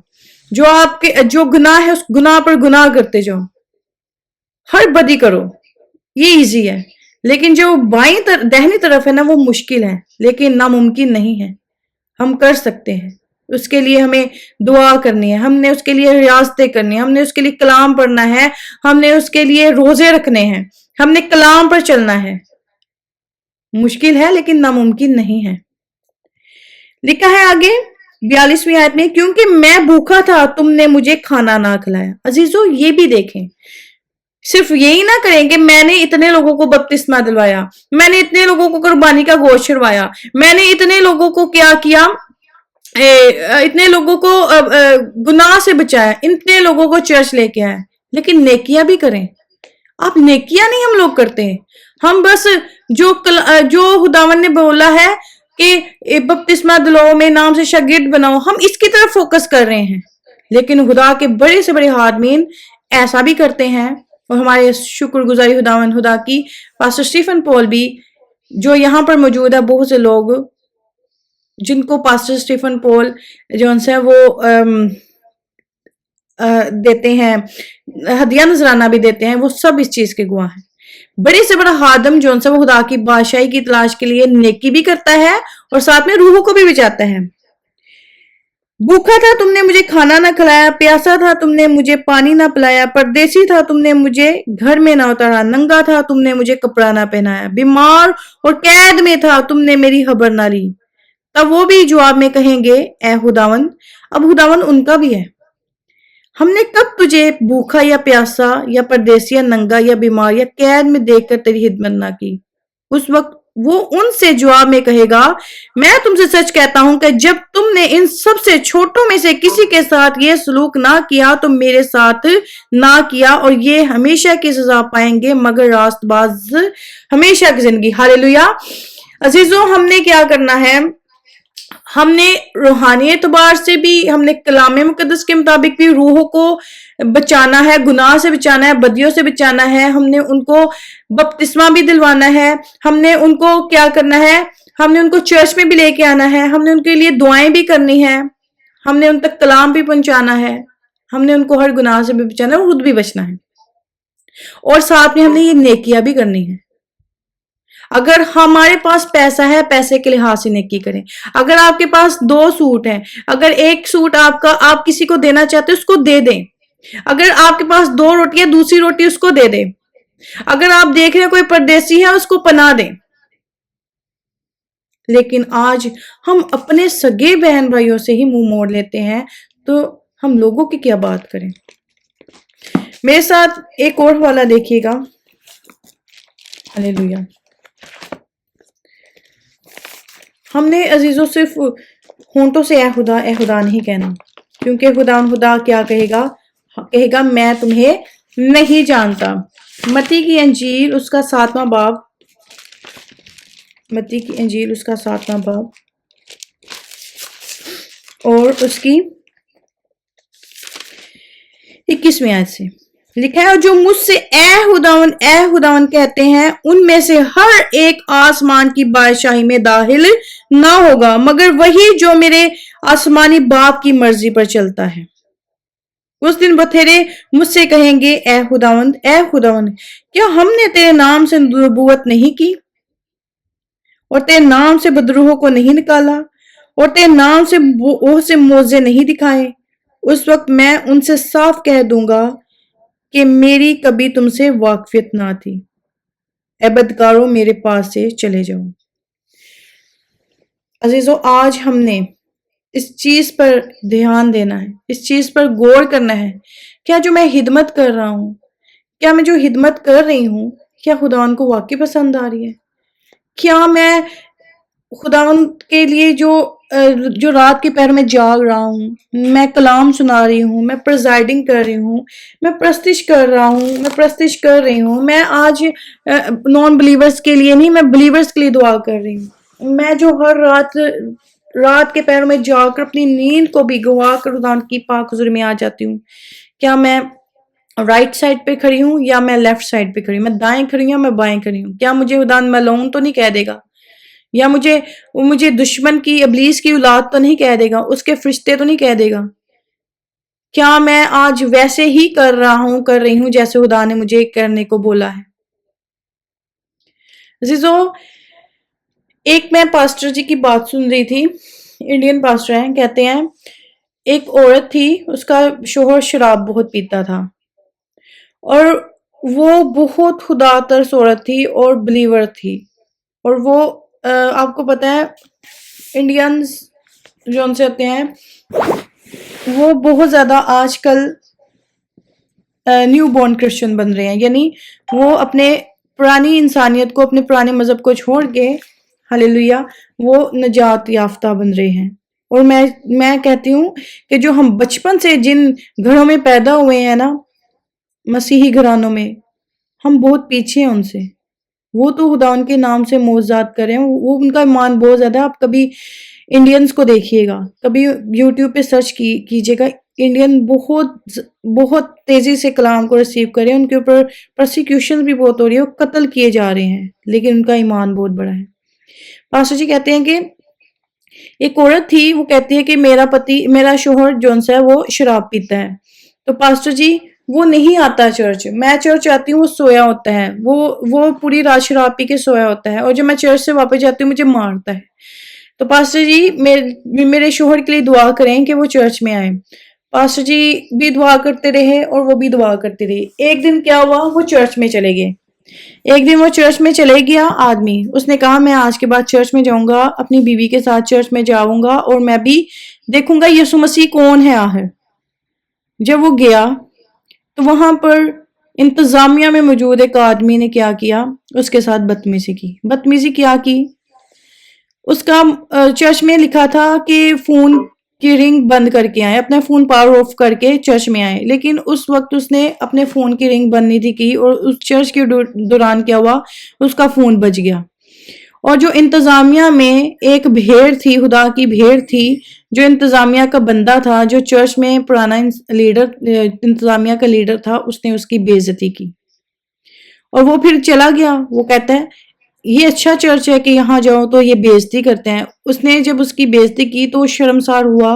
जो गुनाह है उस गुनाह पर गुनाह करते जाओ, हर बदी करो, ये इजी है। लेकिन जो दहनी तरफ है ना, वो मुश्किल है, लेकिन नामुमकिन नहीं है, हम कर सकते हैं। उसके लिए हमें दुआ करनी है, हमने उसके लिए रियासतें करनी है, हमने उसके लिए कलाम पढ़ना है, हमने उसके लिए रोजे रखने हैं, हमने कलाम पर चलना है। मुश्किल है लेकिन नामुमकिन नहीं है। लिखा है आगे 42वीं आयत में, क्योंकि मैं भूखा था तुमने मुझे खाना ना खिलाया। अजीजों, ये भी देखें, सिर्फ यही ना करें कि मैंने इतने लोगों को बपतिस्मा दिलवाया, मैंने इतने लोगों को कुर्बानी का गोश्त छुड़वाया, मैंने इतने लोगों को क्या किया, इतने लोगों को गुनाह से बचाया, इतने लोगों को चर्च लेके आया, लेकिन नेकियां भी करें। आप नेकियां नहीं हम लोग करते हैं, हम बस जो खुदावन ने बोला है कि बपतिस्मा दिलाओ, मेरे नाम से शागिर्द बनाओ, हम इसकी तरफ फोकस कर रहे हैं। लेकिन खुदा के बड़े से बड़े हादमीन ऐसा भी करते हैं, और हमारे शुक्रगुजारी खुदा की, पास्टर स्टीफन पॉल भी जो यहाँ पर मौजूद है, बहुत से लोग जिनको पास्टर स्टीफन पॉल जो है वो देते हैं, हदिया नजराना भी देते हैं, वो सब इस चीज के गवाह हैं। बड़े से बड़ा हादम जो है वो खुदा की बादशाही की तलाश के लिए नेकी भी करता है और साथ में रूहों को भी बचाता है। भूखा था तुमने मुझे खाना ना खिलाया, प्यासा था तुमने मुझे पानी ना पिलाया, परदेसी था तुमने मुझे घर में ना उतारा, नंगा था तुमने मुझे कपड़ा ना पहनाया, बीमार और कैद में था तुमने मेरी खबर ना ली। तब वो भी जवाब में कहेंगे, ए खुदावन। अब खुदावन उनका भी है, हमने कब तुझे भूखा या प्यासा या परदेसी या नंगा या बीमार या कैद में देखकर तेरी खिदमत ना की। उस वक्त वो उनसे जवाब में कहेगा, मैं तुमसे सच कहता हूं कि जब तुमने इन सबसे छोटों में से किसी के साथ ये सलूक ना किया तो मेरे साथ ना किया, और ये हमेशा की सजा पाएंगे मगर रास्तबाज हमेशा की जिंदगी। हालेलुया। अजीजों, हमने क्या करना है, हमने रूहानी एतबार से भी, हमने कलाम मुकद्दस के मुताबिक भी रूहों को बचाना है, गुनाह से बचाना है, बदियों से बचाना है, हमने उनको बपतिस्मा भी दिलवाना है, हमने उनको क्या करना है, हमने उनको चर्च में भी लेके आना है, हमने उनके लिए दुआएं भी करनी है, हमने उन तक कलाम भी पहुंचाना है, हमने उनको हर गुनाह से भी बचाना है और खुद भी बचना है, और साथ में हमने ये नेकियां भी करनी है। अगर हमारे पास पैसा है, पैसे के लिहाज से नेकी करें। अगर आपके पास 2 सूट हैं, अगर एक सूट आपका आप किसी को देना चाहते हैं उसको दे दें। अगर आपके पास 2 रोटियां, दूसरी रोटी उसको दे दें। अगर आप देख रहे हैं कोई परदेसी है, उसको पनाह दें। लेकिन आज हम अपने सगे बहन भाइयों से ही मुंह मोड़ लेते हैं, तो हम लोगों की क्या बात करें। मेरे साथ एक और हवाला देखिएगा। हालेलुया। हमने अजीजों सिर्फ होंठों से ए खुदा नहीं कहना, क्योंकि खुदा क्या कहेगा मैं तुम्हें नहीं जानता। मत्ती की अंजील उसका 7वां बाब मत्ती की इंजील उसका 7वां बाब और उसकी 21वीं आयत से लिखा है, जो मुझसे ए खुदावन कहते हैं उनमें से हर एक आसमान की बादशाही में दाखिल ना होगा मगर वही जो मेरे आसमानी बाप की मर्जी पर चलता है। उस दिन बथेरे मुझसे कहेंगे, ए खुदावन, क्या हमने तेरे नाम से नबूवत नहीं की और तेरे नाम से बदरूहों को नहीं निकाला और तेरे नाम से बहुत से मोजे नहीं दिखाए? उस वक्त मैं उनसे साफ कह दूंगा कि मेरी कभी तुमसे वाकफियत ना थी। ए बदकारों, मेरे पास से चले जाओ। अजीजों, आज हमने इस चीज पर ध्यान देना है, इस चीज पर गौर करना है। क्या जो मैं हिदमत कर रहा हूं, क्या मैं जो हिदमत कर रही हूं, क्या खुदावन को वाकई पसंद आ रही है? क्या मैं खुदावन के लिए जो रात के पहर में जाग रहा हूँ, मैं कलाम सुना रही हूँ, मैं प्रेजाइडिंग कर रही हूँ, मैं प्रस्तिश कर रहा हूँ, मैं प्रस्तिश कर रही हूँ, मैं आज नॉन बिलीवर्स के लिए नहीं, मैं बिलीवर्स के लिए दुआ कर रही हूँ। मैं जो हर रात के पहर में जाकर अपनी नींद को भी गवा कर खुदावन की पाक हुजूर में आ जाती हूँ। क्या मैं राइट साइड पे खड़ी हूँ या मैं लेफ्ट साइड पे खड़ी हूँ? मैं दाएं खड़ी हूँ या मैं बाएं खड़ी हूँ? क्या मुझे खुदावन मलऊन तो नहीं कह देगा, या मुझे दुश्मन की, इब्लीस की औलाद तो नहीं कह देगा, उसके फरिश्ते तो नहीं कह देगा? क्या मैं आज वैसे ही कर रही हूं जैसे खुदा ने मुझे करने को बोला है? अजीजों, एक मैं पास्टर जी की बात सुन रही थी, इंडियन पास्टर हैं, कहते हैं एक औरत थी, उसका शोहर शराब बहुत पीता था और वो बहुत खुदा तरस औरत थी और बिलीवर थी। और वो आपको पता है इंडियंस जो उनसे होते हैं वो बहुत ज्यादा आजकल न्यू बॉर्न क्रिश्चियन बन रहे हैं, यानी वो अपने पुरानी इंसानियत को, अपने पुराने मजहब को छोड़ के, हालेलुया, वो नजात याफ्ता बन रहे हैं। और मैं कहती हूँ कि जो हम बचपन से जिन घरों में पैदा हुए हैं ना, मसीही घरानों में, हम बहुत पीछे हैं उनसे। वो तो खुदा उनके नाम से मोजात करें, वो उनका ईमान बहुत ज्यादा। आप कभी इंडियंस को देखिएगा, कभी यूट्यूब पे सर्च कीजिएगा, इंडियन बहुत तेजी से कलाम को रिसीव करें, उनके ऊपर प्रोसिक्यूशन भी बहुत हो रही है, कत्ल किए जा रहे हैं, लेकिन उनका ईमान बहुत बड़ा है। पास्टर जी कहते हैं कि एक औरत थी, वो कहती है कि मेरा शोहर जोनसा है वो शराब पीता है, तो पास्टर जी वो नहीं आता चर्च, मैं चर्च आती हूँ वो सोया होता है, वो पूरी रात शराब पी के सोया होता है, और जब मैं चर्च से वापस जाती हूँ मुझे मारता है। तो पास्टर जी मेरे शोहर के लिए दुआ करें कि वो चर्च में आए। पास्टर जी भी दुआ करते रहे और वो भी दुआ करती रही। एक दिन क्या हुआ, वो चर्च में चले गए। एक दिन वो चर्च में चले गया आदमी, उसने कहा मैं आज के बाद चर्च में जाऊंगा, अपनी बीवी के साथ चर्च में जाऊंगा और मैं भी देखूंगा यीशु मसीह कौन है आखिर। जब वो गया तो वहां पर इंतजामिया में मौजूद एक आदमी ने क्या किया, उसके साथ बदतमीजी क्या की। उसका चर्च में लिखा था कि फोन की रिंग बंद करके आए, अपना फोन पावर ऑफ करके चर्च में आए, लेकिन उस वक्त उसने अपने फोन की रिंग बंद नहीं थी की, और उस चर्च के दौरान क्या हुआ, उसका फोन बज गया। और जो इंतजामिया में एक भेड़ थी, खुदा की भेड़ थी, जो इंतजामिया का बंदा था, जो चर्च में पुराना लीडर, इंतजामिया का लीडर था, उसने उसकी बेइज्जती की और वो फिर चला गया। वो कहता है ये अच्छा चर्च है कि यहाँ जाओ तो ये बेइज्जती करते हैं। उसने जब उसकी बेइज्जती की तो शर्मसार हुआ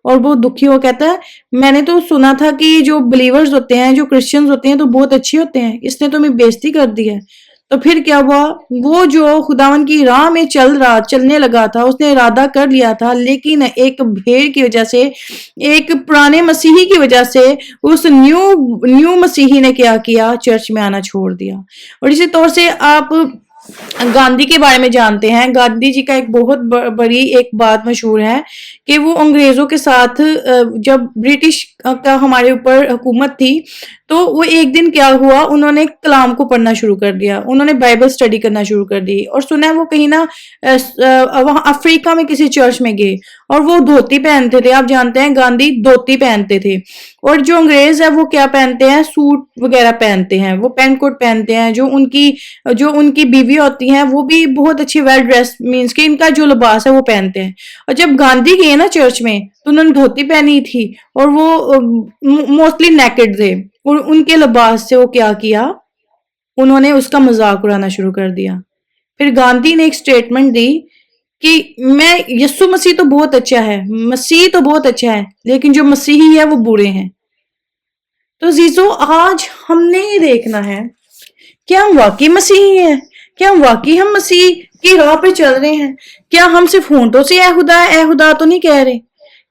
और वो दुखी हो, कहता है मैंने तो सुना था कि जो बिलीवर्स होते हैं, जो क्रिश्चियंस होते हैं तो बहुत अच्छे होते हैं, इसने तो मेरी बेइज्जती कर दी है। तो फिर क्या हुआ, वो जो खुदावन की राह में चलने लगा था, उसने इरादा कर लिया था, लेकिन एक भेड़ की वजह से, एक पुराने मसीही की वजह से, उस न्यू मसीही ने क्या किया, चर्च में आना छोड़ दिया। और इसी तौर से आप गांधी के बारे में जानते हैं। गांधी जी का एक बहुत बड़ी एक बात मशहूर है कि वो अंग्रेजों के साथ, जब ब्रिटिश का हमारे ऊपर हुकूमत थी, तो वो एक दिन क्या हुआ, उन्होंने कलाम को पढ़ना शुरू कर दिया, उन्होंने बाइबल स्टडी करना शुरू कर दी। और सुना है वो कहीं ना वहां अफ्रीका में किसी चर्च में गए और वो धोती पहनते थे। आप जानते हैं गांधी धोती पहनते थे اور جو انگریز ہے وہ کیا پہنتے ہیں, سوٹ وغیرہ پہنتے ہیں, وہ پینٹ کوٹ پہنتے ہیں. جو ان کی بیوی ہوتی ہیں وہ بھی بہت اچھی ویل ڈریس, مینس کہ ان کا جو لباس ہے وہ پہنتے ہیں. اور جب گاندھی گئے نا چرچ میں تو انہوں نے دھوتی پہنی تھی اور وہ موسٹلی نیکڈ تھے, اور ان کے لباس سے وہ کیا انہوں نے اس کا مذاق اڑانا شروع کر دیا. پھر گاندھی نے ایک سٹیٹمنٹ دی کہ میں یسوع مسیح تو بہت اچھا ہے, مسیح تو بہت اچھا ہے, لیکن جو مسیحی ہے وہ برے ہیں. تو عزیزو آج ہم نے یہ دیکھنا ہے کیا ہم واقعی مسیحی ہیں, کیا ہم واقعی مسیح کی راہ پہ چل رہے ہیں, کیا ہم صرف ہونٹوں سے اے خدا تو نہیں کہہ رہے,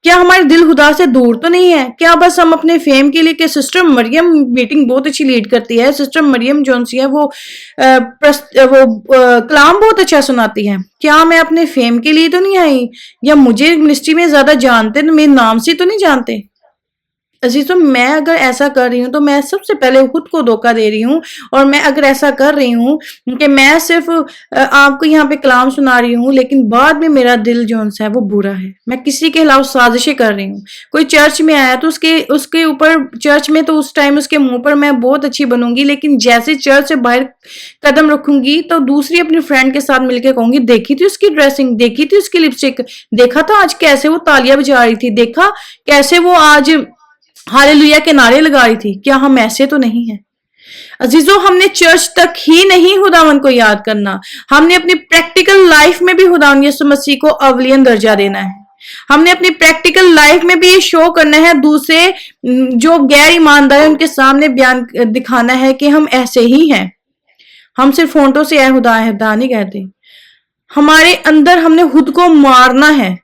کیا ہمارے دل خدا سے دور تو نہیں ہے, کیا بس ہم اپنے فیم کے لیے, کہ سسٹر مریم میٹنگ بہت اچھی لیڈ کرتی ہے, سسٹر مریم جون سی ہے وہ کلام بہت اچھا سناتی ہے, کیا میں اپنے فیم کے لیے تو نہیں آئی, یا مجھے منسٹری میں زیادہ جانتے, میرے نام سے تو نہیں جانتے. عزیزو میں اگر ایسا کر رہی ہوں تو میں سب سے پہلے خود کو دھوکہ دے رہی ہوں, اور میں اگر ایسا کر رہی ہوں کہ میں صرف آپ کو یہاں پہ کلام سنا رہی ہوں لیکن بعد میں میرا دل جو ہے وہ برا ہے, میں کسی کے خلاف سازشیں کر رہی ہوں. کوئی چرچ میں آیا تو اس کے اوپر چرچ میں تو اس ٹائم اس کے منہ پر میں بہت اچھی بنوں گی, لیکن جیسے چرچ سے باہر قدم رکھوں گی تو دوسری اپنی فرینڈ کے ساتھ مل کے کہوں گی دیکھی تھی اس کی ڈریسنگ, دیکھی تھی اس کی لپسٹک, دیکھا تھا آج کیسے وہ تالیاں بجا رہی تھی, دیکھا کیسے وہ آج ہاللویا کے نعرے لگا رہی تھی. کیا ہم ایسے تو نہیں ہیں؟ عزیزو ہم نے چرچ تک ہی نہیں خداوند کو یاد کرنا, ہم نے اپنی پریکٹیکل لائف میں بھی خداوند یسوع مسیح کو اولین درجہ دینا ہے. ہم نے اپنی پریکٹیکل لائف میں بھی یہ شو کرنا ہے, دوسرے جو غیر ایماندار ہیں ان کے سامنے بیان دکھانا ہے کہ ہم ایسے ہی ہیں. ہم صرف ہونٹوں سے اے خدا نہیں کہتے, ہمارے اندر ہم نے خود کو مارنا ہے.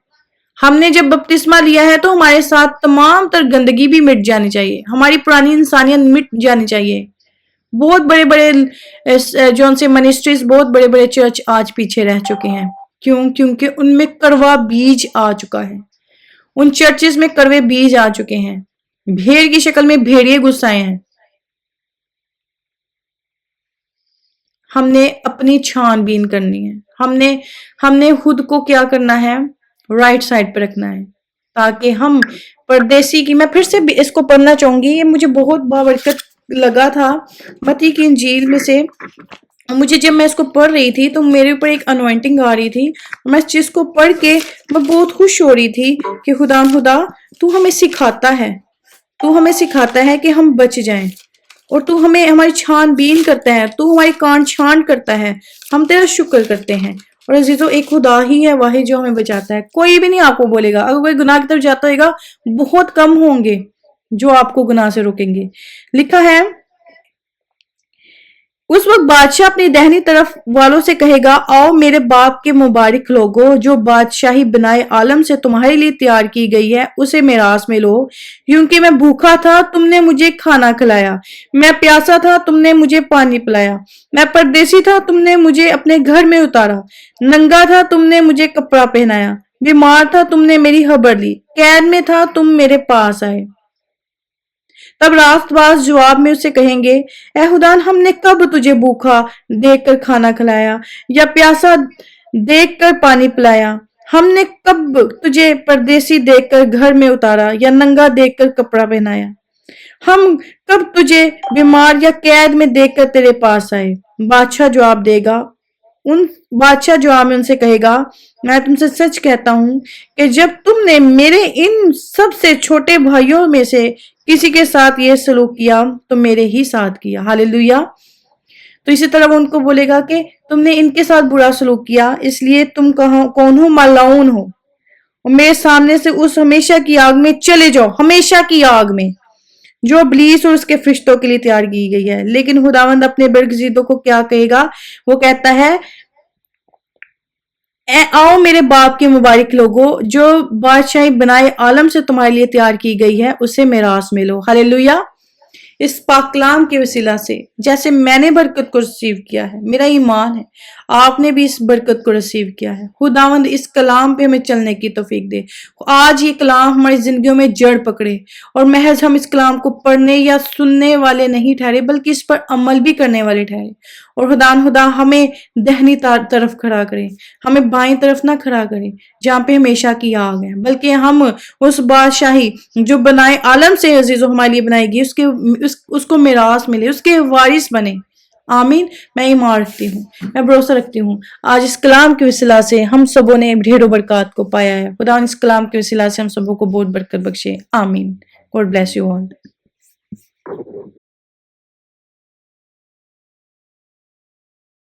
ہم نے جب بپتسمہ لیا ہے تو ہمارے ساتھ تمام تر گندگی بھی مٹ جانی چاہیے, ہماری پرانی انسانیت مٹ جانی چاہیے. بہت بڑے بڑے جو ان سے منسٹریز, بہت بڑے بڑے چرچ آج پیچھے رہ چکے ہیں. کیوں؟ کیونکہ ان میں کڑوا بیج آ چکا ہے, ان چرچز میں کڑوے بیج آ چکے ہیں, بھیڑ کی شکل میں بھیڑیے گھس آئے ہیں. ہم نے اپنی چھان بین کرنی ہے, ہم نے خود کو کیا کرنا ہے, رائٹ سائڈ پہ رکھنا ہے, تاکہ ہم پردیسی کی, میں پھر سے اس کو پڑھنا چاہوں گی, یہ مجھے بہت بابرکت لگا تھا متی کی انجیل میں سے. مجھے جب میں اس کو پڑھ رہی تھی تو میرے اوپر ایک انوائنٹنگ آ رہی تھی, میں اس چیز کو پڑھ کے میں بہت خوش ہو رہی تھی کہ خدا تو ہمیں سکھاتا ہے کہ ہم بچ جائیں, اور تو ہمیں ہماری چھان بین کرتا ہے, تو ہماری کان چھان کرتا ہے, ہم تیرا شکر کرتے ہیں. اور عزیزو ایک خدا ہی ہے واحد جو ہمیں بچاتا ہے, کوئی بھی نہیں آپ کو بولے گا. اگر کوئی گناہ کی طرف جاتا ہوئے گا بہت کم ہوں گے جو آپ کو گناہ سے روکیں گے. لکھا ہے اس وقت بادشاہ اپنی دہنی طرف والوں سے کہے گا, آؤ میرے باپ کے مبارک لوگو, جو بادشاہی بنائے عالم سے تمہارے لیے تیار کی گئی ہے اسے میراث میں لو. کیونکہ میں بھوکا تھا تم نے مجھے کھانا کھلایا, میں پیاسا تھا تم نے مجھے پانی پلایا, میں پردیسی تھا تم نے مجھے اپنے گھر میں اتارا, ننگا تھا تم نے مجھے کپڑا پہنایا, بیمار تھا تم نے میری خبر لی, قید میں تھا تم میرے پاس آئے. تب راست باز جواب میں اسے کہیں گے, اے خدا ہم نے کب تجھے بھوکا دیکھ کر کھانا کھلایا, یا پیاسا دیکھ کر پانی پلایا, ہم نے کب تجھے پردیسی دیکھ کر گھر میں اتارا, یا ننگا دیکھ کر کپڑا پہنایا, ہم کب تجھے بیمار یا قید میں دیکھ کر تیرے پاس آئے. بادشاہ جواب میں ان سے کہے گا, میں تم سے سچ کہتا ہوں کہ جب تم نے میرے ان سب سے چھوٹے بھائیوں میں سے کسی کے ساتھ یہ سلوک کیا تو میرے ہی ساتھ کیا. ہاللویا. تو اسی طرح وہ ان کو بولے گا کہ تم نے ان کے ساتھ برا سلوک کیا, اس لیے تم کون ہو, ملعون ہو, اور میرے سامنے سے اس ہمیشہ کی آگ میں چلے جاؤ, ہمیشہ کی آگ میں جو ابلیس اور اس کے فرشتوں کے لیے تیار کی گئی ہے. لیکن خداوند اپنے برگزیدوں کو کیا کہے گا, وہ کہتا ہے, آؤ میرے باپ کے مبارک لوگو, جو بادشاہی بنائے عالم سے تمہارے لیے تیار کی گئی ہے اسے میراث میں لو. ہاللویا. اس پاک کلام کے وسیلہ سے جیسے میں نے برکت کو ریسیو کیا ہے, میرا ایمان ہے آپ نے بھی اس برکت کو ریسیو کیا ہے. خداوند اس کلام پہ ہمیں چلنے کی توفیق دے. آج یہ کلام ہماری زندگیوں میں جڑ پکڑے, اور محض ہم اس کلام کو پڑھنے یا سننے والے نہیں ٹھہرے بلکہ اس پر عمل بھی کرنے والے ٹھہرے. اور خدا ہمیں دہنی طرف کھڑا کرے، ہمیں بائیں طرف نہ کھڑا کرے جہاں پہ ہمیشہ کی آگ ہے، بلکہ ہم اس بادشاہی جو بنائے عالم سے عزیز و ہمارے لیے بنائے گی اس کو میراث ملے، اس کے وارث بنے۔ آمین۔ میں ایمان رکھتی ہوں، میں بھروسہ رکھتی ہوں آج اس کلام کے وسیلہ سے ہم سبوں نے ڈھیروں برکات کو پایا ہے۔ خدا اس کلام کے وسیلہ سے ہم سبوں کو بہت برکت بخشے۔ آمین۔ God bless you all.